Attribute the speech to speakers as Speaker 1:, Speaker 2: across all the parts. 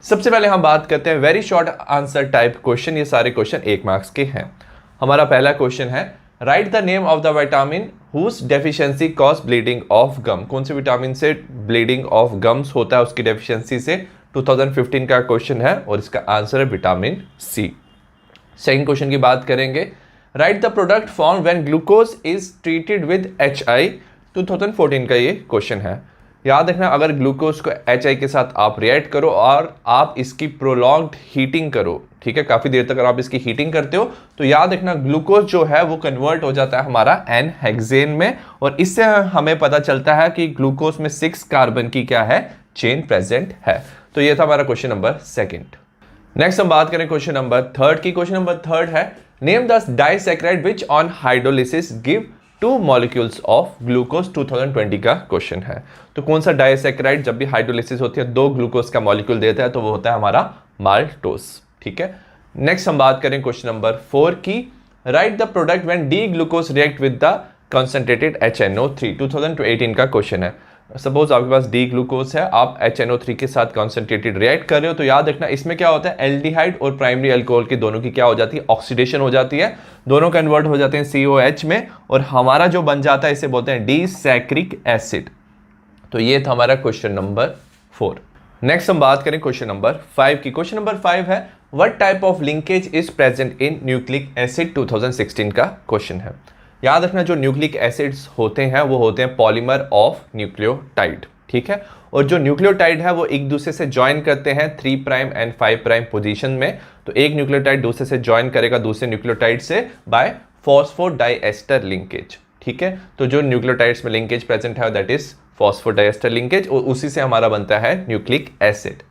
Speaker 1: सबसे पहले हम बात करते हैं very short answer type question. ये सारे क्वेश्चन 1 मार्क्स के हैं। हमारा पहला क्वेश्चन है, write the name of the vitamin whose deficiency cause bleeding of gum. कौन से विटामिन से ब्लीडिंग ऑफ गम्स होता है, उसकी डेफिशिएंसी से 2015 का क्वेश्चन है और इसका आंसर है विटामिन सी। सेकंड क्वेश्चन की बात करेंगे, right the product form when glucose is treated with HI। 2014 का ये क्वेश्चन है। याद रखना, अगर ग्लूकोज को HI के साथ आप रिएक्ट करो और आप इसकी प्रोलॉन्ग्ड हीटिंग करो, ठीक है, काफी देर तक अगर आप इसकी हीटिंग करते हो तो याद रखना ग्लूकोज जो है वो कन्वर्ट हो जाता है हमारा N हेक्सेन में, और इससे हमें पता चलता है कि ग्लूकोज में 6 कार्बन की क्या है, चेन प्रेजेंट है। तो ये था हमारा क्वेश्चन नंबर सेकंड। नेक्स्ट हम बात करें क्वेश्चन नंबर थर्ड की। क्वेश्चन नंबर थर्ड है, name the disaccharide which on hydrolysis give 2 molecules of glucose. 2020 का क्वेश्चन है। तो कौन सा डाइसैकेराइड जब भी हाइड्रोलिसिस होती है 2 ग्लूकोज का मॉलिक्यूल देता है, तो वो होता है हमारा माल्टोस, ठीक है। नेक्स्ट हम बात करें क्वेश्चन नंबर 4 की, right the product when D glucose react with the concentrated HNO3। 2018 का क्वेश्चन है। सपोज आपके पास डी ग्लूकोज है, आप HNO3 के साथ कॉन्सेंट्रेटेड रिएक्ट कर रहे हो, तो याद रखना इसमें क्या होता है, एल्डिहाइड और प्राइमरी अल्कोहल की दोनों की क्या हो जाती है, ऑक्सीडेशन हो जाती है, दोनों कन्वर्ट हो जाते हैं COH में, और हमारा जो बन जाता है इसे बोलते हैं डिसैक्रिक एसिड। तो ये था हमारा क्वेश्चन नंबर 4। नेक्स्ट हम बात करें क्वेश्चन नंबर 5 की। क्वेश्चन नंबर 5 है, what type of linkage is present in nucleic acid. 2016 का क्वेश्चन है। याद रखना, जो न्यूक्लिक एसिड्स होते हैं वो होते हैं पॉलीमर ऑफ न्यूक्लियोटाइड, ठीक है। और जो न्यूक्लियोटाइड है वो एक दूसरे से ज्वाइन करते हैं 3 प्राइम एंड 5 प्राइम पोजीशन में। तो एक न्यूक्लियोटाइड दूसरे से ज्वाइन करेगा दूसरे न्यूक्लियोटाइड से बाय फॉस्फोडाइएस्टर लिंकेज, ठीक है। तो जो न्यूक्लियोटाइड्स में लिंकेज प्रेजेंट है दैट इज फॉस्फोडाइएस्टर लिंकेज, और उसी से हमारा बनता है न्यूक्लिक एसिड।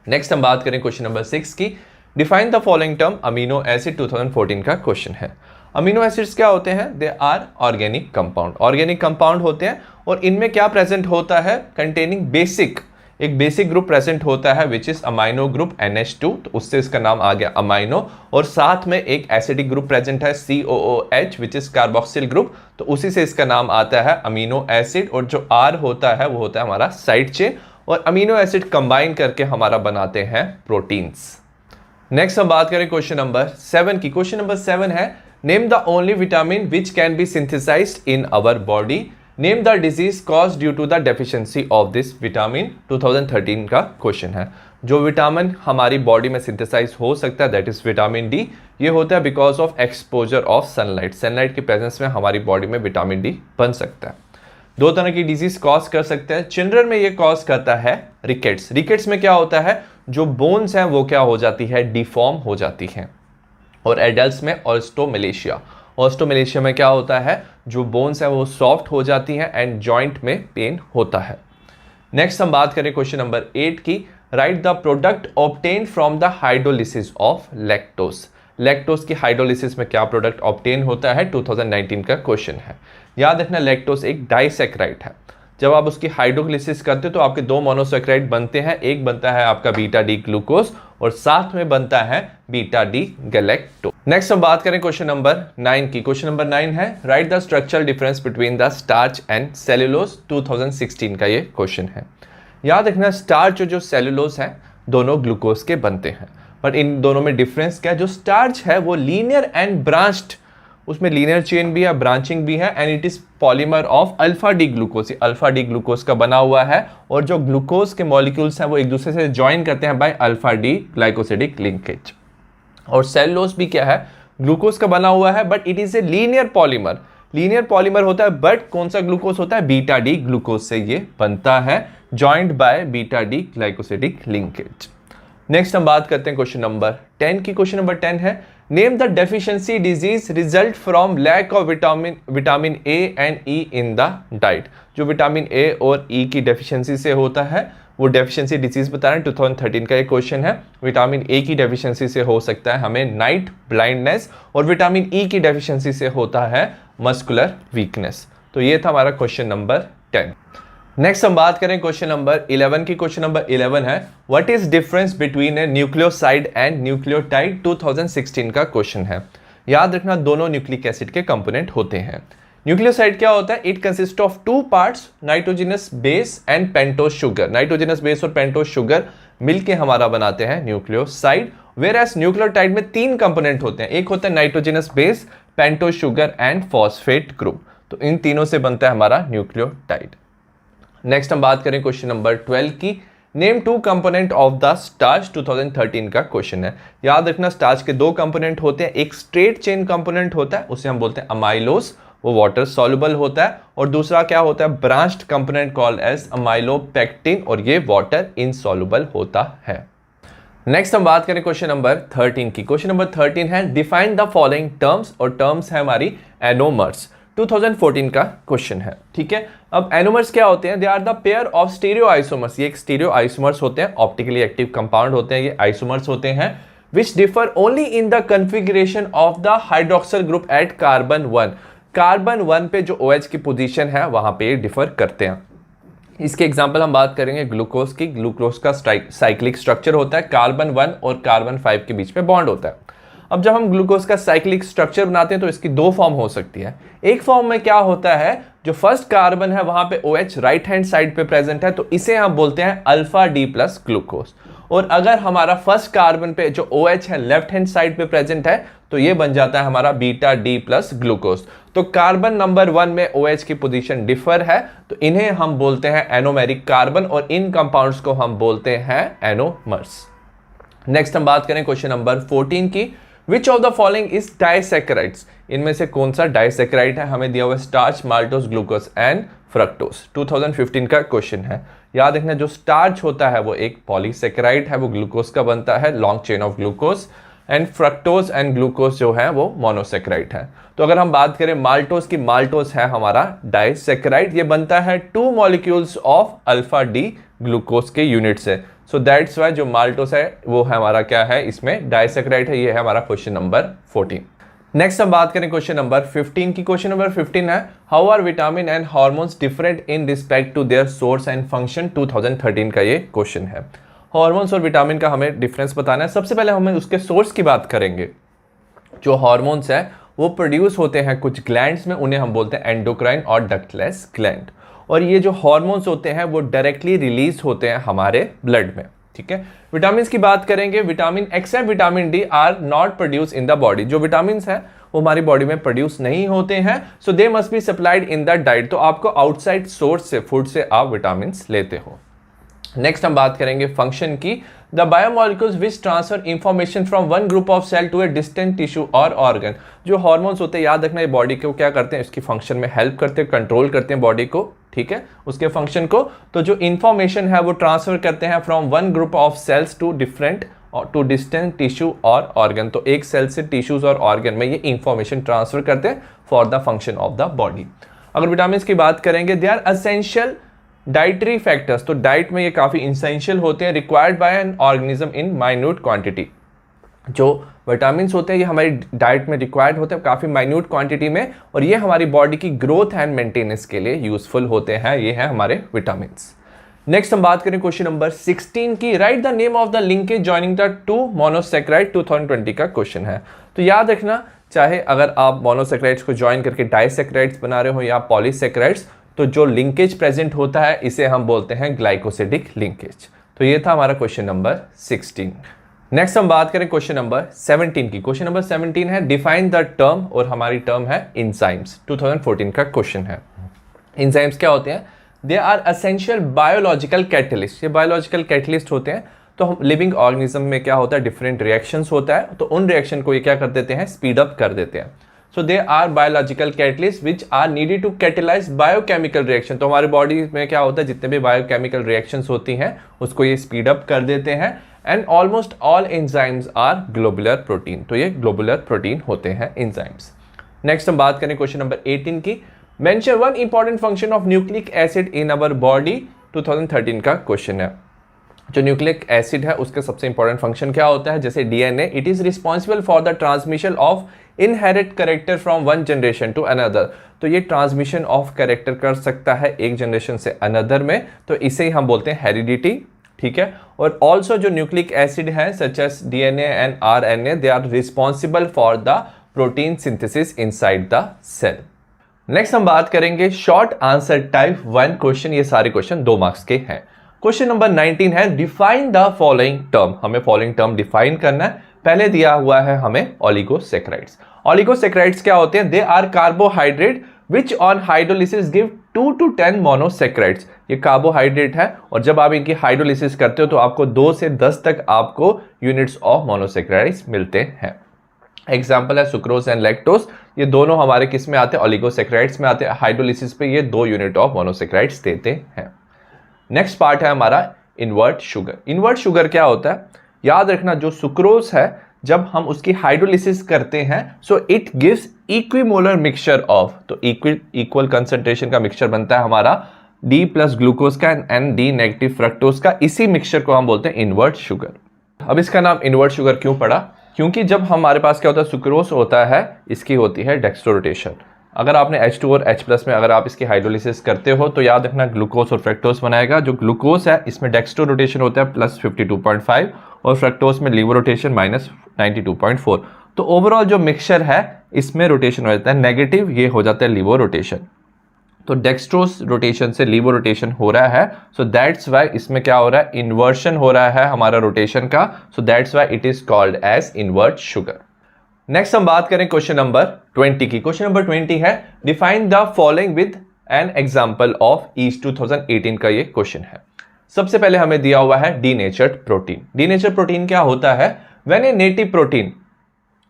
Speaker 1: नेक्स्ट हम बात करें क्वेश्चन नंबर 6 की, define the following term amino acid. 2014 का क्वेश्चन है। अमीनो एसिड्स क्या होते हैं, they are organic compound. Organic compound होते हैं और इनमें क्या प्रेजेंट होता है, कंटेनिंग बेसिक, एक बेसिक ग्रुप प्रेजेंट होता है विच इज अमाइनो ग्रुप NH2, तो उससे इसका नाम आ गया अमाइनो, और साथ में एक एसिडिक ग्रुप प्रेजेंट है COOH which is carboxyl group, तो उसी से इसका नाम आता है अमीनो एसिड, और जो R होता है वो होता है हमारा साइड चेन, और अमीनो एसिड कंबाइन करके हमारा बनाते हैं प्रोटीन्स। नेक्स्ट हम बात करें क्वेश्चन नंबर 7 की। क्वेश्चन नंबर 7 है, name the only vitamin which can be synthesized in our body. Name the disease cause due to the deficiency of this vitamin. 2013 का क्वेश्चन है। जो विटामिन हमारी बॉडी में सिंथेसाइज हो सकता है दैट इज विटामिन डी। ये होता है because of exposure of sunlight. Sunlight की प्रेजेंस में हमारी बॉडी में विटामिन डी बन सकता है। 2 तरह की डिजीज कॉज कर सकते हैं। चिल्ड्रन में ये कॉज करता है रिकेट्स। रिकेट्स में क्या होता है, जो बोन्स हैं वो क्या हो जाती है, डिफॉर्म हो जाती हैं। और एडल्ट्स में ऑस्टोमेलेशिया। ऑस्टोमेलेशिया में क्या होता है, जो बोन्स हैं वो सॉफ्ट हो जाती हैं एंड जॉइंट में पेन होता है। नेक्स्ट हम बात करें क्वेश्चन नंबर 8 की, right the product obtain from the hydrolysis of lactose. Lactose की हाइड्रोलिसिस में क्या प्रोडक्ट ऑब्टेन होता है, 2019 का क्वेश्चन है। याद रखना, लैक्टोस एक डाइसैकेराइड है। जब आप उसकी हाइड्रोलिसिस करते हो तो आपके 2 मोनोसैकेराइड बनते हैं, एक बनता है आपका बीटा डी ग्लूकोज और साथ में बनता है बीटा डी गैलेक्टो। नेक्स्ट हम बात करें क्वेश्चन नंबर 9 की। क्वेश्चन नंबर 9 है, write the structural difference between the starch and cellulose. 2016 का ये क्वेश्चन है। याद रखना, स्टार्च और जो सेलुलोज है दोनों ग्लूकोज के बनते हैं, बट इन दोनों में डिफरेंस क्या है, जो स्टार्च है वो लीनियर एंड ब्रांच्ड, उसमें लीनियर चेन भी है, ब्रांचिंग भी है, and it is polymer of alpha D glucose. Alpha D glucose का बना हुआ है, और जो ग्लूकोज के मॉलिक्यूल्स हैं वो एक दूसरे से ज्वाइन करते हैं by alpha D glycosidic linkage. और सेलुलोज भी क्या है, ग्लूकोज का बना हुआ है, but it is a linear polymer. Linear polymer होता है, बट कौन सा ग्लूकोज होता है, बीटा डी ग्लूकोज से ये बनता है, joint by beta D glycosidic linkage. Next हम बात करते हैं क्वेश्चन नंबर 10 की। क्वेश्चन नंबर 10 है, name the deficiency disease result from lack of vitamin A and E in the diet. जो विटामिन ए और ई की डेफिशिएंसी से होता है वो डेफिशिएंसी डिजीज बता रहे हैं। 2013 का एक क्वेश्चन है। विटामिन ए की डेफिशिएंसी से हो सकता है हमें नाइट ब्लाइंडनेस, और विटामिन ई की डेफिशिएंसी से होता है मस्कुलर वीकनेस। तो ये था हमारा क्वेश्चन नंबर 10। नेक्स्ट हम बात करें क्वेश्चन नंबर 11 की। क्वेश्चन नंबर 11 है, what is difference between A nucleoside and nucleotide. 2016 का क्वेश्चन है। याद रखना, दोनों न्यूक्लिक एसिड के कंपोनेंट होते हैं। न्यूक्लियोसाइड क्या होता है, it consist of 2 parts, nitrogenous base and pentose sugar. Nitrogenous base और पेंटोज शुगर मिलके हमारा बनाते हैं न्यूक्लियोसाइड। वेयर एज न्यूक्लियोटाइड में 3 कंपोनेंट होते हैं, एक होता है nitrogenous base, pentose sugar and phosphate group. तो इन तीनों से बनता है हमारा न्यूक्लियोटाइड। नेक्स्ट हम बात करें क्वेश्चन नंबर 12 की। Name 2 component of the starch, 2013 का क्वेश्चन है। याद रखना स्टार्च के 2 कंपोनेंट होते हैं, एक स्ट्रेट चेन कंपोनेंट होता है उसे हम बोलते हैं अमाइलोज, वो वाटर सॉल्युबल होता है, और दूसरा क्या होता है branched component called as amylopectin, और ये वाटर इनसॉल्युबल होता है। नेक्स्ट हम बात करें क्वेश्चन नंबर 13 की। क्वेश्चन नंबर 13 है डिफाइन द फॉलोइंग टर्म्स, और टर्म्स है हमारी एनोमर्स, 2014 का क्वेश्चन है। ठीक है, अब एनोमर्स क्या होते हैं? They are the pair of stereo isomers, ये एक स्टीरियो आइसोमर्स होते हैं, ऑप्टिकली एक्टिव कंपाउंड होते हैं, ये आइसोमर्स होते हैं which differ only in the configuration of the hydroxyl group at carbon 1। Carbon 1 पे जो OH की पोजीशन है वहां पे डिफर करते हैं। इसके एग्जाम्पल हम बात करेंगे ग्लूकोज की। ग्लूकोज का साइक्लिक स्ट्रक्चर होता है, कार्बन 1 और कार्बन 5 के बीच में बॉन्ड होता है। अब जब हम ग्लूकोज का साइक्लिक स्ट्रक्चर बनाते हैं तो इसकी 2 फॉर्म हो सकती है। एक फॉर्म में क्या होता है, जो फर्स्ट कार्बन है वहां पे OH राइट हैंड साइड पे प्रेजेंट है, तो इसे हम बोलते हैं अल्फा डी प्लस ग्लूकोज। और अगर हमारा फर्स्ट कार्बन पे जो OH है लेफ्ट हैंड साइड पे प्रेजेंट है, तो ये बन जाता है हमारा बीटा डी प्लस ग्लूकोज। तो कार्बन नंबर 1 में OH की पोजीशन डिफर है, तो इन्हें हम बोलते हैं एनोमेरिक कार्बन, और इन कंपाउंड्स को हम बोलते हैं एनोमर्स। नेक्स्ट हम बात करें क्वेश्चन नंबर 14 की। Which of the following is disaccharides, इनमें से कौन सा डाइसैकेराइड है? हमें दिया हुआ starch, maltose, glucose and fructose, 2015 का क्वेश्चन है। याद रखना जो स्टार्च होता है वो एक पॉलीसैकेराइड है, वो ग्लूकोज का बनता है, long chain of glucose, and fructose and glucose जो है वो मोनोसैकेराइड है। तो अगर हम बात करें माल्टोज की, माल्टोज है हमारा डाइसैकेराइड, ये बनता है 2 molecules of alpha D glucose के यूनिट से। सो दैट्स वाई जो माल्टोस है वो है हमारा क्या है, इसमें डाइसैकेराइड है। ये है हमारा क्वेश्चन नंबर 14। नेक्स्ट हम बात करें क्वेश्चन नंबर 15 की। क्वेश्चन नंबर 15 है how are vitamin and hormones different in respect to their source and function, 2013 का ये क्वेश्चन है। हार्मोन्स और विटामिन का हमें डिफरेंस बताना है। सबसे पहले हमें उसके सोर्स की बात करेंगे। जो हार्मोन्स है वो प्रोड्यूस होते हैं कुछ ग्लैंड्स में, उन्हें हम बोलते हैं एंडोक्राइन और डक्टलेस ग्लैंड, और ये जो हार्मोन्स होते हैं वो डायरेक्टली रिलीज होते हैं हमारे ब्लड में। ठीक है, विटामिन की बात करेंगे। Vitamin except vitamin D are not produce in the body, जो विटामिन है वो हमारी बॉडी में प्रोड्यूस नहीं होते हैं, so they must be supplied in the diet. तो आपको आउटसाइड सोर्स से, फूड से आप विटामिन लेते हो। नेक्स्ट हम बात करेंगे फंक्शन की। The biomolecules which transfer information from one group of cell to a distant tissue और ऑर्गन। जो हार्मोन्स होते हैं याद रखना ये बॉडी को क्या करते हैं, इसकी फंक्शन में हेल्प करते हैं, कंट्रोल करते हैं बॉडी को, ठीक है, उसके फंक्शन को। तो जो इंफॉर्मेशन है वो ट्रांसफर करते हैं from one group of cells to distant tissue और ऑर्गन। तो एक सेल से टिश्यूज और ऑर्गन में ये इंफॉर्मेशन ट्रांसफर करते हैं for the function of the body. अगर विटामिन की बात करेंगे, they are essential dietary factors, तो डाइट में ये काफ़ी इंसेंशियल होते हैं, required by an organism in minute quantity. जो विटामिन होते हैं ये हमारी डाइट में रिक्वायर्ड होते हैं काफ़ी माइन्यूट क्वांटिटी में, और ये हमारी बॉडी की ग्रोथ एंड मेंटेनेंस के लिए यूजफुल होते हैं। ये हैं हमारे विटामिन। नेक्स्ट हम बात करें क्वेश्चन नंबर 16 की। Right the name of the linkage joining the 2 monosaccharide, 2020 का क्वेश्चन है। तो याद रखना, चाहे अगर आप मोनोसैकेराइड्स को ज्वाइन करके डाइसैकेराइड्स बना रहे हो या पॉलीसैकेराइड्स, तो जो लिंकेज प्रेजेंट होता है इसे हम बोलते हैं ग्लाइकोसिडिक लिंकेज। तो ये था हमारा क्वेश्चन नंबर 16। नेक्स्ट हम बात करें क्वेश्चन नंबर 17 की। क्वेश्चन नंबर 17 है डिफाइन द टर्म, और हमारी टर्म है इंजाइम्स, 2014 का क्वेश्चन है। इंजाइम्स क्या होते हैं? They are essential biological catalyst. ये बायोलॉजिकल कैटलिस्ट होते हैं। तो हम लिविंग ऑर्गेनिज्म में क्या होता है, डिफरेंट रिएक्शंस होता है, तो उन रिएक्शन को ये क्या कर देते हैं, स्पीड अप कर देते हैं। So they are biological catalysts which are needed to catalyze biochemical reaction। तो हमारी बॉडी में क्या होता है, जितने भी बायोकेमिकल रिएक्शंस होती हैं उसको ये स्पीड अप कर देते हैं। And almost all enzymes are globular protein, तो ये ग्लोबुलर प्रोटीन होते हैं एंजाइम्स। नेक्स्ट हम बात करें क्वेश्चन नंबर 18 की। Mention one important function of nucleic acid in our body, 2013 का क्वेश्चन है। जो न्यूक्लिक एसिड है उसके सबसे इंपॉर्टेंट फंक्शन क्या होता है? जैसे DNA, it is responsible for the transmission of inherit character from one generation to another. तो ये ट्रांसमिशन ऑफ कैरेक्टर कर सकता है एक जनरेशन से अनदर में, तो इसे ही हम बोलते हैं हेरिडिटी, ठीक है। और ऑल्सो जो न्यूक्लिक एसिड है such as DNA and RNA, they are responsible for the protein synthesis inside the cell. Next हम बात करेंगे शॉर्ट आंसर टाइप 1 क्वेश्चन। ये सारे क्वेश्चन 2 मार्क्स के हैं। क्वेश्चन नंबर 19 है डिफाइन द फॉलोइंग टर्म। हमें फॉलोइंग टर्म डिफाइन करना है। पहले दिया हुआ है हमें ओलिगोसैकेराइड्स। ओलिगोसैकेराइड्स क्या होते हैं? They are carbohydrate which on hydrolysis give 2 to 10 monosaccharides. ये कार्बोहाइड्रेट है और जब आप इनकी हाइड्रोलिसिस करते हो तो आपको 2 से 10 तक आपको यूनिट्स ऑफ मोनोसैकेराइड्स मिलते हैं। एग्जाम्पल है सुक्रोज एंड लैक्टोज। ये दोनों हमारे किस में आते हैं? ओलिगोसैकेराइड्स में आते हैं। हाइड्रोलिसिस पे ये 2 यूनिट ऑफ मोनोसैकेराइड्स देते हैं। नेक्स्ट पार्ट है हमारा इन्वर्ट शुगर। इन्वर्ट शुगर क्या होता है? याद रखना, जो सुक्रोज है जब हम उसकी हाइड्रोलिसिस करते हैं so it gives equimolar mixture of, तो इक्वल कंसंट्रेशन का मिक्सचर बनता है हमारा D प्लस ग्लूकोज का एंड D नेगेटिव फ्रक्टोज का। इसी मिक्सचर को हम बोलते हैं इन्वर्ट शुगर। अब इसका नाम इन्वर्ट शुगर क्यों पड़ा? क्योंकि जब हमारे पास क्या होता है? सुक्रोज होता है, इसकी होती है डेक्स्ट्रोरोटेशन। अगर आपने H2 और H+ में अगर आप इसकी हाइड्रोलिसिस करते हो तो याद रखना ग्लूकोज और फ्रक्टोज बनाएगा। जो ग्लूकोज है इसमें डेक्स्ट्रोरोटेशन होता है +52.5 और फ्रक्टोज में लीवर रोटेशन -92.4। तो ओवरऑल जो मिक्सचर है इसमें रोटेशन हो जाता है नेगेटिव, ये हो जाता है लीवर रोटेशन। तो डेक्स्ट्रोस रोटेशन से लीवर रोटेशन हो रहा है, सो दैट्स वाई इसमें क्या हो रहा है? इन्वर्शन हो रहा है हमारा रोटेशन का, so that's why it is called as invert sugar. Next हम बात करें क्वेश्चन नंबर 20 की। क्वेश्चन नंबर 20 है define the following with an example of east 2018 का ये क्वेश्चन है। सबसे पहले हमें दिया हुआ है डीनेचर्ड प्रोटीन। डीनेचर्ड प्रोटीन क्या होता है? When a native protein,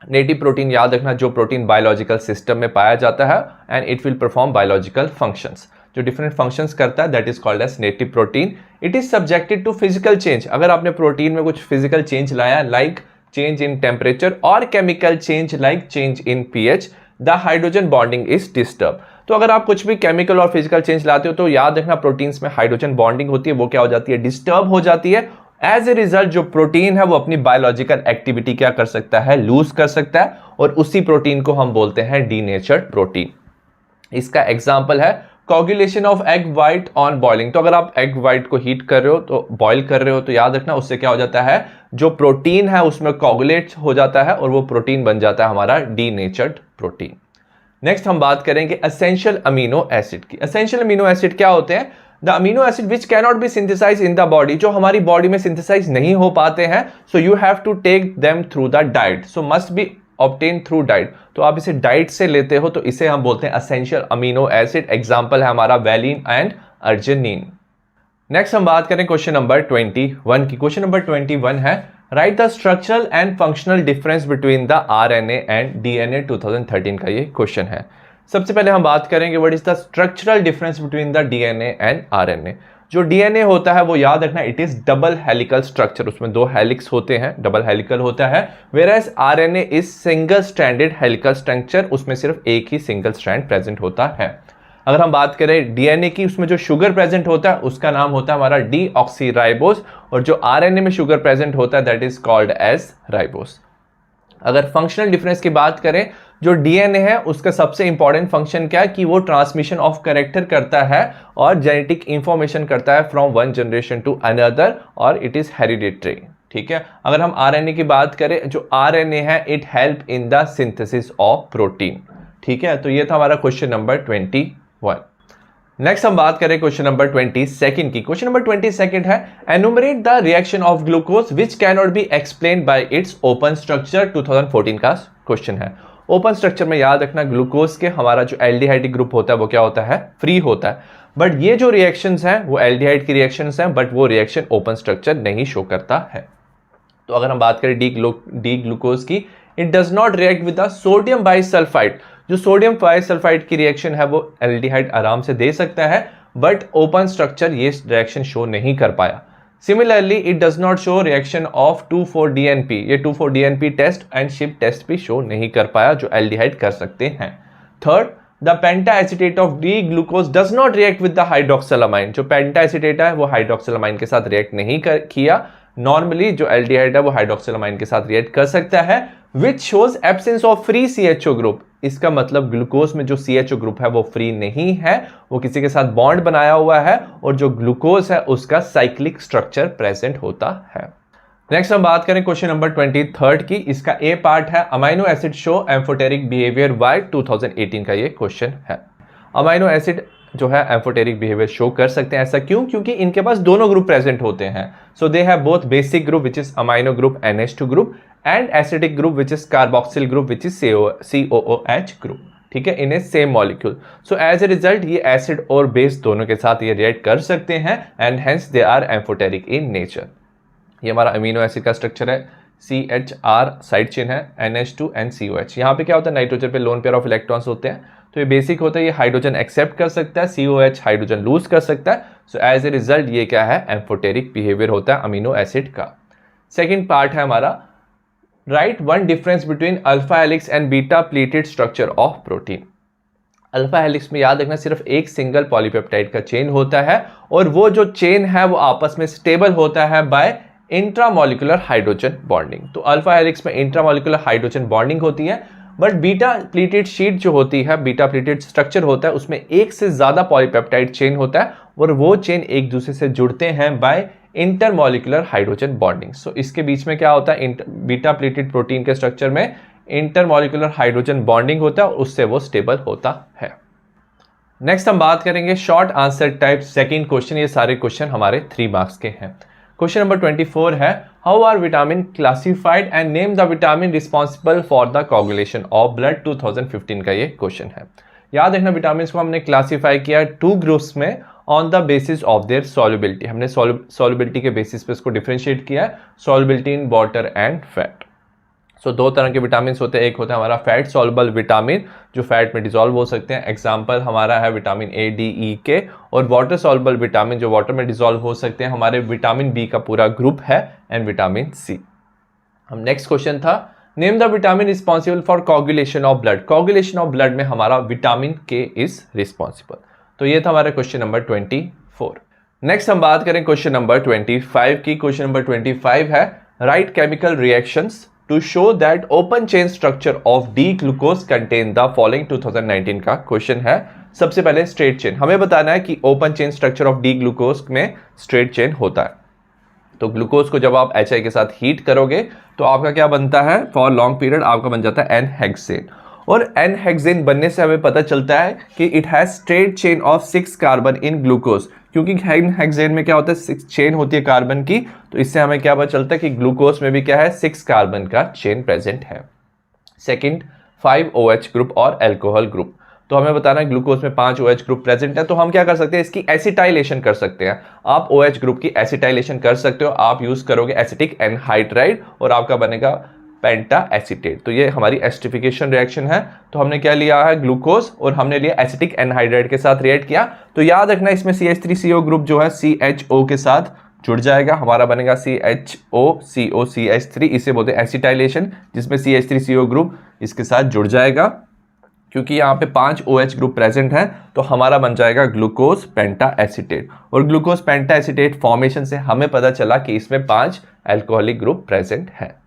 Speaker 1: native protein याद रखना जो प्रोटीन बायोलॉजिकल सिस्टम में पाया जाता है and it will perform biological functions, जो डिफरेंट फंक्शंस करता है, that is called as native protein. It is subjected to physical change. अगर आपने प्रोटीन में कुछ फिजिकल चेंज लाया like change in temperature or chemical change like change in pH, the hydrogen bonding is disturbed। तो अगर आप कुछ भी केमिकल और फिजिकल चेंज लाते हो तो याद रखना प्रोटीन्स में हाइड्रोजन बॉन्डिंग होती है, वो क्या हो जाती है? डिस्टर्ब हो जाती है। एज ए रिजल्ट जो प्रोटीन है वो अपनी बायोलॉजिकल एक्टिविटी क्या कर सकता है? लूज कर सकता है और उसी प्रोटीन को हम बोलते हैं डीनेचर्ड प्रोटीन। इसका एग्जाम्पल है coagulation of egg white on boiling. तो अगर आप एग व्हाइट को हीट कर रहे हो तो बॉईल कर रहे हो तो याद रखना उससे क्या हो जाता है? जो प्रोटीन है उसमें कोगुलेट हो जाता है और वो प्रोटीन बन जाता है हमारा डीनेचर्ड प्रोटीन। नेक्स्ट हम बात करेंगे एसेंशियल अमीनो एसिड की। एसेंशियल अमीनो एसिड क्या होते हैं? The amino acid which cannot be synthesize in the body, जो हमारी बॉडी में सिंथेसाइज नहीं हो पाते हैं, so you have to take them through the diet, so must be obtain through diet. तो आप इसे डाइट से लेते हो तो इसे हम बोलते हैं एसेंशियल अमीनो एसिड। एग्जाम्पल है हमारा वैलिन एंड अर्जिनिन। नेक्स्ट हम बात करें क्वेश्चन नंबर 21 की। क्वेश्चन नंबर 21 है write the structural and functional difference between the RNA and DNA 2013 का ये क्वेश्चन है। सबसे पहले हम बात करेंगे what is the structural difference between the DNA and RNA. जो डीएनए होता है वो याद रखना it is double helical structure, उसमें 2 हेलिक्स होते हैं, डबल हेलिकल होता है। Whereas RNA is single stranded helical structure, उसमें सिर्फ एक ही सिंगल स्ट्रैंड प्रेजेंट होता है। अगर हम बात करें डीएनए की, उसमें जो शुगर प्रेजेंट होता है उसका नाम होता है हमारा डीऑक्सीराइबोस, और जो आरएनए में शुगर प्रेजेंट होता है that is called as ribose. अगर फंक्शनल डिफरेंस की बात करें, जो डीएनए है उसका सबसे इंपॉर्टेंट फंक्शन क्या है कि वो ट्रांसमिशन ऑफ कैरेक्टर करता है और जेनेटिक इंफॉर्मेशन करता है from one generation to another, और इट इज हेरिडिटरी। ठीक है। अगर हम आरएनए की बात करें, जो आरएनए है it help in the synthesis of protein. ठीक है, तो ये था हमारा क्वेश्चन नंबर 21। नेक्स्ट हम बात करें क्वेश्चन नंबर 22 की। क्वेश्चन नंबर 22 है enumerate the reaction of glucose which cannot be explained bye it's open structure. 2014 का क्वेश्चन है। ओपन स्ट्रक्चर में याद रखना ग्लूकोज के हमारा जो एल्डिहाइड ग्रुप होता है वो क्या होता है? फ्री होता है। बट ये जो रिएक्शंस हैं वो एल्डिहाइड की रिएक्शंस हैं, बट वो रिएक्शन ओपन स्ट्रक्चर नहीं शो करता है। तो अगर हम बात करें डी ग्लूकोज की, it does not react with the sodium bisulphite. जो सोडियम बाइसल्फाइड की रिएक्शन है वो एल्डिहाइड आराम से दे सकता है, बट ओपन स्ट्रक्चर ये रिएक्शन शो नहीं कर पाया। Similarly it does not show reaction of 2,4-DNP। ये 2,4-DNP test and Schiff test भी शो नहीं कर पाया जो एल्डिहाइड कर सकते हैं। Third, the penta acetate of D glucose does not react with the hydroxylamine. जो पेंटा एसीटेट है वो हाइड्रोक्सिलामाइन के साथ रिएक्ट नहीं किया। नॉर्मली जो एल्डिहाइड है वो हाइड्रोक्सिलामाइन के साथ रिएक्ट कर सकता है, which shows absence of free CHO group. इसका मतलब ग्लूकोज में जो CHO ग्रुप है वो फ्री नहीं है, वो किसी के साथ बॉन्ड बनाया हुआ है, और जो ग्लूकोज है उसका साइक्लिक स्ट्रक्चर प्रेजेंट होता है। नेक्स्ट हम बात करें क्वेश्चन नंबर 23 की। इसका ए पार्ट है amino acid show amphoteric behaviour by 2018 का ये क्वेश्चन है। अमाइनो एसिड जो है एम्फोटेरिक बिहेवियर शो कर सकते हैं। ऐसा क्यों? क्योंकि इनके पास दोनों ग्रुप प्रेजेंट होते हैं। So they have both basic group which is amino group NH2 group and acidic group which is carboxyl group which is COOH group, ठीक है, in a same molecule. So as a result ये acid और base दोनों के साथ ये react कर सकते हैं and hence they are amphoteric in nature. ये हमारा अमीनो एसिड का स्ट्रक्चर है, CHR साइड चेन है, NH2 एंड COH। यहाँ पे क्या होता है, नाइट्रोजन पे लोन पेयर ऑफ इलेक्ट्रॉन्स होते हैं, तो ये बेसिक होता है, ये हाइड्रोजन एक्सेप्ट कर सकता है, COH हाइड्रोजन लूज कर सकता है। सो एज ए रिजल्ट ये क्या है, एम्फोटेरिक बिहेवियर होता है अमीनो एसिड का। सेकेंड पार्ट है हमारा, right one difference between alpha helix and beta pleated structure of protein. Alpha helix में याद रखना सिर्फ एक सिंगल पॉलीपेप्टाइड का चेन होता है और वो जो चेन है वो आपस में स्टेबल होता है बाय इंट्रामोलिकुलर हाइड्रोजन बॉन्डिंग। तो अल्फा हेलिक्स में इंट्रामोलिकुलर हाइड्रोजन बॉन्डिंग होती है, बट बीटा प्लेटेड शीट जो होती है, बीटा प्लेटेड स्ट्रक्चर होता है, उसमें एक से ज्यादा पॉलीपेप्टाइड चेन होता है और वो चेन एक दूसरे से जुड़ते हैं बाय इंटरमोलिकुलर हाइड्रोजन बॉन्डिंग। सो इसके बीच में क्या होता है, बीटा प्लेटेड प्रोटीन के स्ट्रक्चर में इंटरमोलिकुलर हाइड्रोजन बॉन्डिंग होता है और उससे वो स्टेबल होता है। नेक्स्ट हम बात करेंगे short answer type second question. ये सारे क्वेश्चन हमारे 3 मार्क्स के हैं। क्वेश्चन नंबर 24 है, how are vitamin classified and name the vitamin responsible for the coagulation of blood. 2015 का ये क्वेश्चन है। याद रखना विटामिन को हमने क्लासिफाई किया 2 ग्रुप्स में on the basis of their solubility. हमने सॉल्युबिलिटी के बेसिस पे इसको डिफरेंशिएट किया है, solubility in water and fat. So 2 तरह के विटामिन होते हैं, एक होता है हमारा फैट सॉल्युबल विटामिन जो फैट में डिसॉल्व हो सकते हैं, एग्जांपल हमारा है vitamin A, D, E, K, और वाटर सॉल्युबल विटामिन जो वाटर में डिसॉल्व हो सकते हैं, हमारे विटामिन B का पूरा ग्रुप है एंड विटामिन C। हम नेक्स्ट क्वेश्चन था, name the vitamin responsible for coagulation of blood. Coagulation of blood में हमारा विटामिन K इज रिस्पॉन्सिबल। तो ये था हमारा क्वेश्चन नंबर 24। नेक्स्ट हम बात करें क्वेश्चन नंबर 25 की। क्वेश्चन नंबर 25 है, right chemical reactions to show that open chain structure of D-glucose contain the following। 2019 का क्वेश्चन है। सबसे पहले स्ट्रेट चेन, हमें बताना है कि open chain structure of D-glucose में स्ट्रेट चेन होता है। तो ग्लूकोज को जब आप HI के साथ हीट करोगे तो आपका क्या बनता है, फॉर लॉन्ग पीरियड आपका बन जाता है N-हेक्सेन, और N-हेक्सेन बनने से हमें पता चलता है कि it has straight chain of 6 carbon in glucose, क्योंकि N-हेक्सेन में क्या होता है, 6 चेन होती है कार्बन की, तो इससे हमें क्या पता चलता है कि ग्लूकोज में भी क्या है, 6 कार्बन का चेन प्रेजेंट है। सेकंड, 5 OH ग्रुप और अल्कोहल ग्रुप। तो हमें बताना है ग्लूकोज में 5 OH ग्रुप प्रेजेंट है, तो हम क्या कर सकते हैं, इसकी एसिटाइलेशन कर सकते हैं। आप OH ग्रुप की एसिटाइलेशन कर सकते हो, आप यूज करोगे एसिटिक एनहाइड्राइड और आपका बनेगा पेंटा एसीटेट। तो ये हमारी एस्टिफिकेशन रिएक्शन है। तो हमने क्या लिया है, ग्लूकोज, और हमने लिया एसिटिक एनहाइड्राइड के साथ रिएक्ट किया। तो याद रखना इसमें CH3CO ग्रुप जो है CHO के साथ जुड़ जाएगा, हमारा बनेगा CHO-COCH3, इसे बोलते हैं एसिटाइलेशन, जिसमें CH3CO ग्रुप इसके साथ जुड़ जाएगा। क्योंकि यहाँ पे 5 OH ग्रुप प्रेजेंट है तो हमारा बन जाएगा ग्लूकोज पेंटा एसीटेट, और ग्लूकोज पेंटा एसीटेट फॉर्मेशन से हमें पता चला कि इसमें 5 अल्कोहलिक ग्रुप प्रेजेंट है।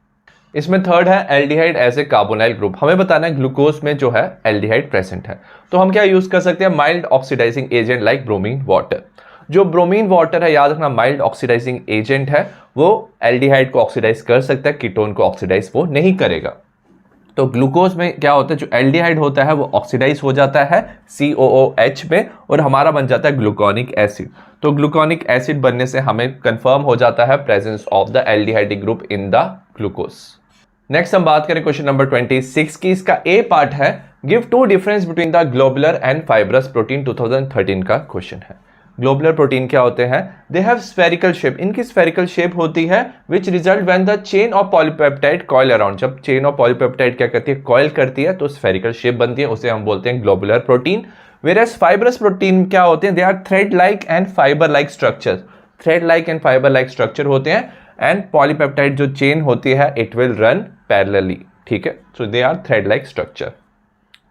Speaker 1: इसमें थर्ड है aldehyde as a carbonyl group. हमें बताना है ग्लूकोज में जो है एल्डिहाइड प्रेजेंट है, तो हम क्या यूज कर सकते हैं, mild oxidizing agent like bromine water. जो ब्रोमीन वाटर है, याद रखना माइल्ड ऑक्सीडाइजिंग एजेंट है, वो एल्डिहाइड को ऑक्सीडाइज कर सकता है, कीटोन को ऑक्सीडाइज वो नहीं करेगा। तो ग्लूकोज में क्या होता है, जो एल्डिहाइड होता है वो ऑक्सीडाइज हो जाता है COOH में, और हमारा बन जाता है ग्लूकोनिक एसिड। तो ग्लूकोनिक एसिड बनने से हमें कंफर्म हो जाता है presence of the aldehydic group in the glucose. Next हम बात करें क्वेश्चन नंबर 26 की। इसका ए पार्ट है, give 2 difference between the globular and fibrous protein. 2013 का क्वेश्चन है। ग्लोबुलर प्रोटीन क्या होते हैं, दे हैव स्फेरिकल शेप, इनकी स्फेरिकल शेप होती है which result when the chain of polypeptide coil around. जब चेन ऑफ पॉलीपेप्टाइड क्या करती है, कॉइल करती है, तो स्फेरिकल शेप बनती है, उसे हम बोलते हैं globular protein. Whereas fibrous protein क्या होते हैं, they are thread like and fibre like structure, thread like and fibre like structure होते हैं, एंड पॉलीपेप्टाइड जो चेन होती है इट विल रन पैरेलली, ठीक है। So they are thread like structure.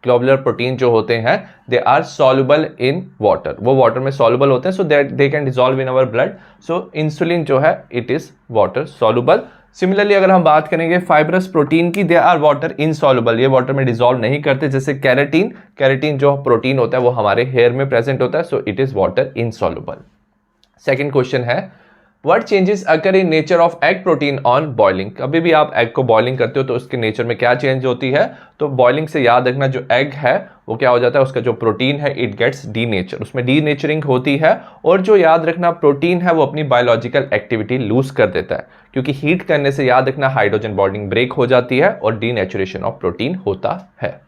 Speaker 1: Globular protein जो होते हैं they are soluble in water, वो वाटर में सॉल्युबल होते हैं, so that they can dissolve in our blood. So insulin जो है it is water soluble. Similarly अगर हम बात करेंगे फाइब्रस प्रोटीन की, दे आर वाटर इनसॉल्युबल, ये वाटर में डिसॉल्व नहीं करते। जैसे कैरेटीन, कैरेटीन जो प्रोटीन होता है वो हमारे हेयर में प्रेजेंट होता है, so it is water insoluble. Second question है, what changes occur in nature of egg protein on boiling. कभी भी आप एग को बॉइलिंग करते हो तो उसके नेचर में क्या चेंज होती है, तो बॉइलिंग से याद रखना जो एग है वो क्या हो जाता है, उसका जो प्रोटीन है इट गेट्स डीनेचर, उसमें डीनेचरिंग होती है। और जो याद रखना प्रोटीन है वो अपनी बायोलॉजिकल एक्टिविटी लूज कर देता है, क्योंकि हीट करने से याद रखना हाइड्रोजन बॉन्डिंग ब्रेक हो जाती है और डीनेचुरेशन ऑफ प्रोटीन होता है।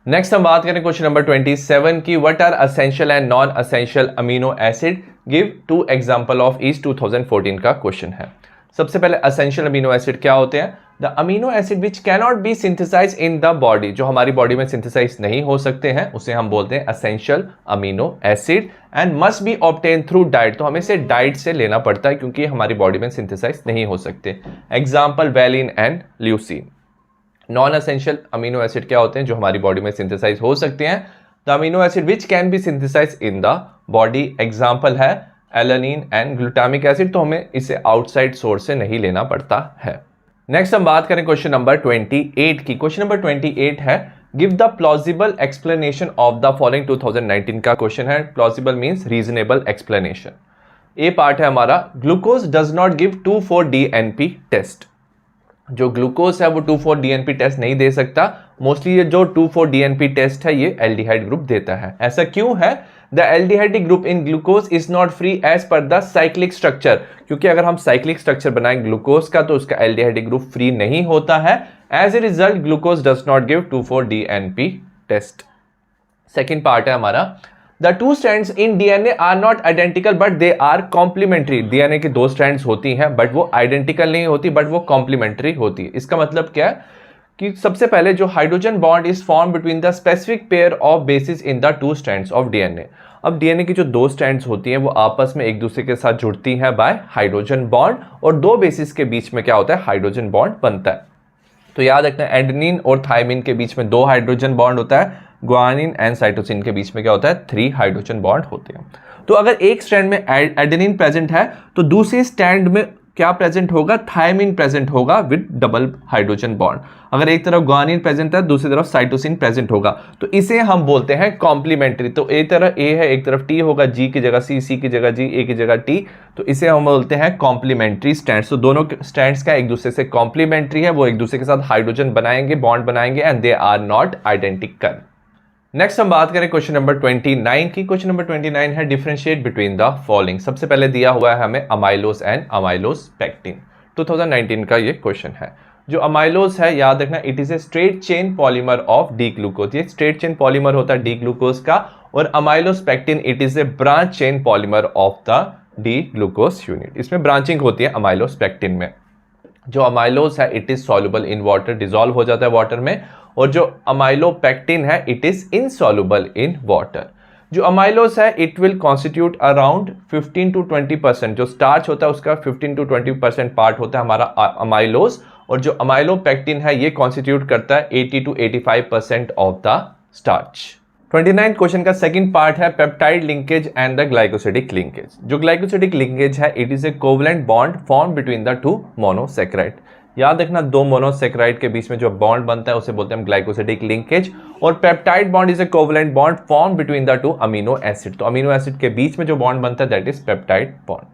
Speaker 1: नेक्स्ट हम बात करें क्वेश्चन नंबर 27 की, what are essential and non essential amino acid, give 2 example of each. 2014 का क्वेश्चन है। सबसे पहले असेंशियल अमीनो एसिड क्या होते हैं, the amino acid which cannot be synthesize in the body, जो हमारी बॉडी में सिंथेसाइज नहीं हो सकते हैं उसे हम बोलते हैं essential amino acid, and must be obtain through diet, तो हमें इसे डाइट से लेना पड़ता है क्योंकि हमारी बॉडी में सिंथेसाइज नहीं हो सकते। Example valine and leucine. Non essential amino acid क्या होते हैं, जो हमारी बॉडी में सिंथेसाइज हो सकते हैं, the amino acid which can B synthesize in the body. Example है एलानिन एंड ग्लूटामिक एसिड, तो हमें इसे आउटसाइड सोर्स से नहीं लेना पड़ता है। नेक्स्ट हम बात करें क्वेश्चन नंबर 28 की। क्वेश्चन नंबर 28 है, give the plausible explanation of the following. 2019 का क्वेश्चन है। Plausible means reasonable explanation. A part है हमारा, glucose does not give 2,4-DNP test. जो ग्लूकोज है वो 2,4-DNP टेस्ट नहीं दे सकता। मोस्टली ये जो 2,4-DNP टेस्ट है ये एल्डिहाइड ग्रुप देता है। ऐसा क्यों है? The aldehyde group in glucose is not free as per the cyclic structure, क्योंकि अगर हम साइक्लिक स्ट्रक्चर बनाएं ग्लूकोज का तो उसका एल्डिहाइड ग्रुप फ्री नहीं होता है। As a result glucose does not give 2,4-DNP test. Second part है हमारा, the 2 strands in DNA are not identical but they are complementary। DNA की 2 strands होती हैं बट वो आइडेंटिकल नहीं होती, बट वो कॉम्प्लीमेंट्री होती है। इसका मतलब क्या है कि सबसे पहले जो hydrogen bond is form between the specific pair of basis in the 2 strands of DNA। अब DNA की जो 2 strands होती हैं वो आपस में एक दूसरे के साथ जुड़ती हैं बाय हाइड्रोजन बॉन्ड, और 2 बेसिस के बीच में क्या होता है, हाइड्रोजन बॉन्ड बनता है। तो याद रखना एडेनिन और थायमिन के बीच में 2 हाइड्रोजन बॉन्ड होता है, ग्वानिन एंड साइटोसिन के बीच में क्या होता है, 3 हाइड्रोजन बॉन्ड होते हैं। तो अगर एक स्ट्रैंड में एडेनिन प्रेजेंट है तो दूसरे स्ट्रैंड में क्या प्रेजेंट होगा, थायमिन प्रेजेंट होगा विद डबल हाइड्रोजन बॉन्ड। अगर एक तरफ ग्वानिन प्रेजेंट है दूसरी तरफ साइटोसिन प्रेजेंट होगा, तो इसे हम बोलते हैं कॉम्प्लीमेंट्री। तो एक तरफ ए है एक तरफ टी होगा, जी की जगह सी, सी की जगह जी, ए की जगह टी, तो इसे हम बोलते हैं कॉम्प्लीमेंट्री स्ट्रैंड्स। तो दोनों स्ट्रैंड्स का एक दूसरे से कॉम्प्लीमेंट्री है, वो एक दूसरे के साथ हाइड्रोजन बनाएंगे, बॉन्ड बनाएंगे, and they are not identical. Next हम बात करें क्वेश्चन नंबर 29 की। क्वेश्चन नंबर 29 है, डिफरेंशिएट बिटवीन द फॉलोइंग। सबसे पहले दिया हुआ है हमें अमाइलोज एंड अमाइलोज पेक्टिन। 2019 का ये क्वेश्चन है। जो अमाइलोज है याद रखना it is a straight chain polymer of D glucose. ये स्ट्रेट चेन पॉलीमर होता है डी ग्लूकोज का, और amylose pectin it is a branch chain polymer of the D glucose unit. इसमें ब्रांचिंग होती है अमाइलोज पेक्टिन में। जो अमाइलोज है it is soluble in water, dissolve हो जाता है वाटर में, और जो अमाइलोपेक्टिन है it is insoluble in water. जो अमाइलोज है it will constitute around 15 to 20%, जो स्टार्च होता है उसका 15 to 20% पार्ट होता है हमारा अमाइलोज, और जो अमाइलोपेक्टिन है ये कॉन्स्टिट्यूट करता है 80 to 85% of the starch. 29 question का सेकंड पार्ट है, peptide linkage and the glycosidic linkage. जो ग्लाइकोसिडिक लिंकेज है it is a covalent bond form between the 2 monosaccharide. याद रखना 2 मोनोसेक्राइड के बीच में जो बॉन्ड बनता है उसे बोलते हैं हम ग्लाइकोसिडिक लिंकेज, और peptide bond is a covalent bond form between the 2 amino acid. तो अमीनो एसिड के बीच में जो बॉन्ड बनता है दैट इज पेप्टाइड बॉन्ड।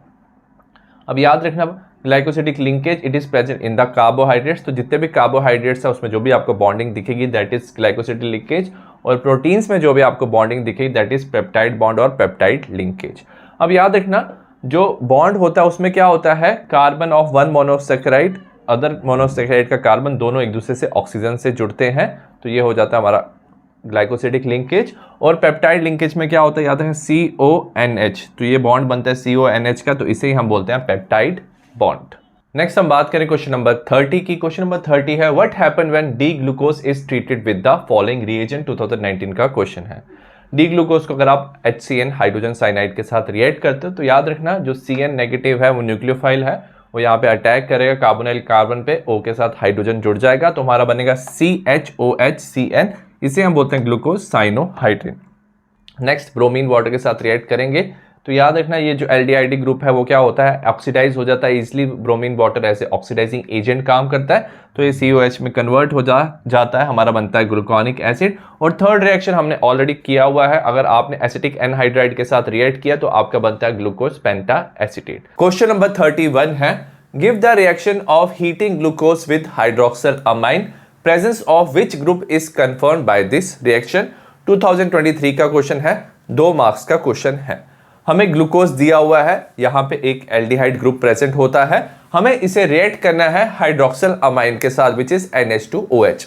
Speaker 1: अब याद रखना glycosidic linkage it is present in the carbohydrates. तो जितने भी कार्बोहाइड्रेट्स है उसमें जो भी आपको बॉन्डिंग दिखेगी दैट इज ग्लाइकोसिडिक लिंकेज, और प्रोटीन्स में जो भी आपको बॉन्डिंग दिखेगी दैट इज पेप्टाइड बॉन्ड और पेप्टाइड लिंकेज। अब याद रखना जो बॉन्ड होता है उसमें क्या होता है, carbon of 1 monosaccharide, other monosaccharide का कार्बन, दोनों एक दूसरे से ऑक्सीजन से जुड़ते हैं, तो ये हो जाता है हमारा ग्लाइकोसिडिक लिंकेज। और पेप्टाइड लिंकेज में क्या होता है, याद है CONH, तो ये बॉन्ड बनता है CONH का, तो इसे ही हम बोलते हैं पेप्टाइड बॉन्ड। नेक्स्ट हम बात करें क्वेश्चन नंबर 30 की। क्वेश्चन नंबर 30 है, what happen when D glucose is treated with the following reagent. 2019 का क्वेश्चन है। डी ग्लूकोज को अगर आप HCN हाइड्रोजन साइनाइड के साथ रिएक्ट करते हो तो याद रखना जो CN नेगेटिव है वो न्यूक्लियोफाइल है, वो यहाँ पे अटैक करेगा कार्बोनिल कार्बन पे, O के साथ हाइड्रोजन जुड़ जाएगा, तो हमारा बनेगा CHOHCN, इसे हम बोलते हैं glucose cyanohydrin. Next bromine water के साथ रिएक्ट करेंगे, तो याद रखना ये जो एल्डिहाइड ग्रुप है वो क्या होता है, ऑक्सीडाइज हो जाता है इजिली, ब्रोमीन वाटर ऐसे ऑक्सीडाइजिंग एजेंट काम करता है, तो ये COH में कन्वर्ट हो जाता है, हमारा बनता है ग्लूकोनिक एसिड। और थर्ड रिएक्शन हमने ऑलरेडी किया हुआ है, अगर आपने एसिटिक एनहाइड्राइड के साथ रिएक्ट किया तो आपका बनता है glucose penta acetate. Question number 31 है, give the reaction of heating glucose with hydroxyl amine, presence of which group is confirmed by this reaction. 2023 का क्वेश्चन है, 2 मार्क्स का क्वेश्चन है। हमें ग्लूकोज दिया हुआ है, यहाँ पे एक एल्डिहाइड ग्रुप प्रेजेंट होता है, हमें इसे रिएक्ट करना है हाइड्रोक्सिल अमाइन के साथ विच इज NH2OH।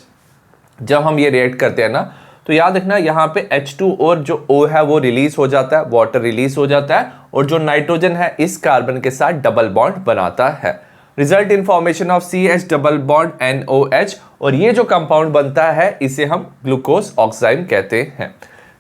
Speaker 1: जब हम ये रिएक्ट करते हैं ना तो याद रखना यहाँ पे H2 और जो O है वो रिलीज हो जाता है, वाटर रिलीज हो जाता है, और जो नाइट्रोजन है इस कार्बन के साथ डबल बॉन्ड बनाता है, result in formation of CH double bond NOH, और ये जो कंपाउंड बनता है इसे हम ग्लूकोज ऑक्साइड कहते हैं।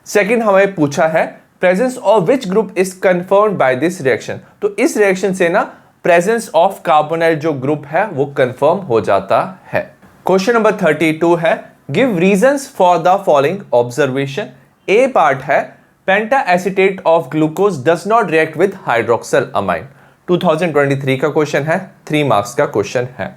Speaker 1: सेकेंड हमें पूछा है, presence of which group is confirmed by this reaction, तो इस रिएक्शन से ना प्रेजेंस ऑफ कार्बोनाइल जो ग्रुप है वो कंफर्म हो जाता है। क्वेश्चन नंबर 32 है, give reasons for the following observation. A part है, penta acetate of glucose does not react with hydroxyl amine. 2023 का क्वेश्चन है, 3 मार्क्स का क्वेश्चन है।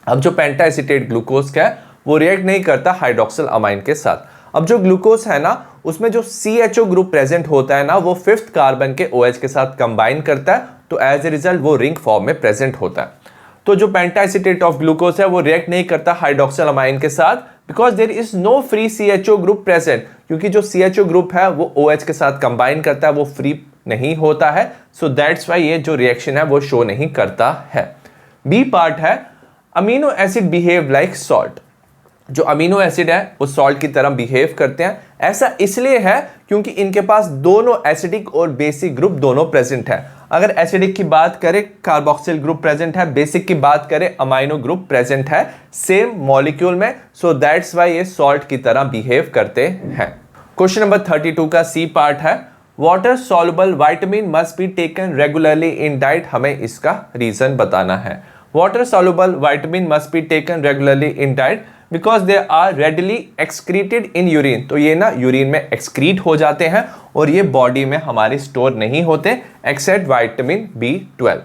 Speaker 1: अब जो पेंटा एसीटेट ग्लूकोज का है वो रिएक्ट नहीं करता हाइड्रोक्सिल अमाइन के साथ। अब जो ग्लूकोज है ना उसमें जो CHO ग्रुप प्रेजेंट होता है ना वो 5th कार्बन के OH के साथ कंबाइन करता है, तो एज ए रिजल्ट वो रिंग फॉर्म में प्रेजेंट होता है। तो जो पेंटा एसीटेट ऑफ ग्लूकोज है वो रिएक्ट नहीं करता हाइड्रोक्सिल अमाइन के साथ, because there is no free CHO group present, क्योंकि जो CHO ग्रुप है वो OH के साथ कंबाइन करता है, वो फ्री नहीं होता है, सो दैट्स वाई ये जो रिएक्शन है वो शो नहीं करता है। बी पार्ट है, amino acid behave like salt. जो अमीनो एसिड है वो सॉल्ट की तरह बिहेव करते हैं, ऐसा इसलिए है क्योंकि इनके पास दोनों एसिडिक और बेसिक ग्रुप दोनों प्रेजेंट है। अगर एसिडिक की बात करें कार्बोक्सिल ग्रुप प्रेजेंट है, बेसिक की बात करें अमाइनो ग्रुप प्रेजेंट है सेम मॉलिक्यूल में, सो दैट्स वाई ये सॉल्ट की तरह बिहेव करते हैं। क्वेश्चन नंबर 32 का सी पार्ट है, water soluble vitamin must be taken regularly in diet, हमें इसका रीजन बताना है। Water soluble vitamin must be taken regularly in diet because they are readily excreted in urine, तो ये ना यूरिन में एक्सक्रीट हो जाते हैं और ये बॉडी में हमारी स्टोर नहीं होते एक्सेप्ट विटामिन B12।